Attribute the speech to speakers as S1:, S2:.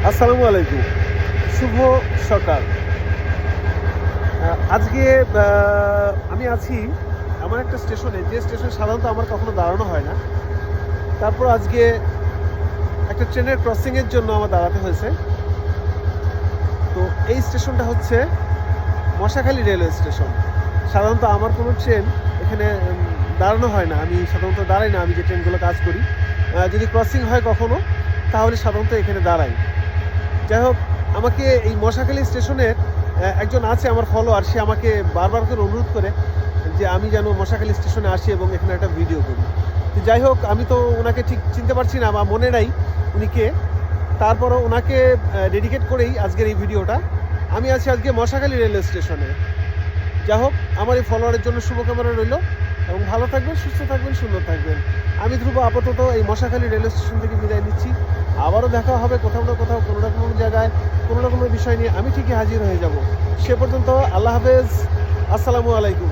S1: আসসালামু আলাইকুম, শুভ সকাল। আজকে আমি আছি এমন একটা স্টেশনে, যে স্টেশনে সাধারণত আমার কখনো দাঁড়ানো হয় না। তারপর আজকে একটা ট্রেনের ক্রসিংয়ের জন্য আমার দাঁড়াতে হয়েছে। তো এই স্টেশনটা হচ্ছে মশাখালী রেলওয়ে স্টেশন। সাধারণত আমার কোনো ট্রেন এখানে দাঁড়ানো হয় না। আমি সাধারণত দাঁড়াই না, আমি যে ট্রেনগুলো কাজ করি। যদি ক্রসিং হয় কখনো, তাহলে সাধারণত এখানে দাঁড়াই। যাই হোক, আমাকে এই মশাখালী স্টেশনের একজন আছে আমার ফলোয়ার, সে আমাকে বারবার করে অনুরোধ করে যে আমি যেন মশাখালী স্টেশনে আসি এবং এখানে একটা ভিডিও করি। তো যাই হোক, আমি তো ওনাকে ঠিক চিনতে পারছি না বা মনে নাই উনি কে। তারপরও ওনাকে ডেডিকেট করেই আজকের এই ভিডিওটা। আমি আছি আজকে মশাখালী রেলওয়ে স্টেশনে। যাই হোক, আমার এই ফলোয়ারের জন্য শুভকামনা রইল এবং ভালো থাকবেন, সুস্থ থাকবেন, সুন্দর থাকবেন। আমি ধ্রুব আপাতত এই মশাখালী রেলওয়ে স্টেশন থেকে বিদায় নিচ্ছি। আবারও দেখা হবে কোথাও না কোথাও, কোনো না কোনো জায়গায়, কোনো না কোনো বিষয় নিয়ে আমি ঠিকই হাজির হয়ে যাব। সে পর্যন্ত আল্লাহ হাফেজ, আসসালামু আলাইকুম।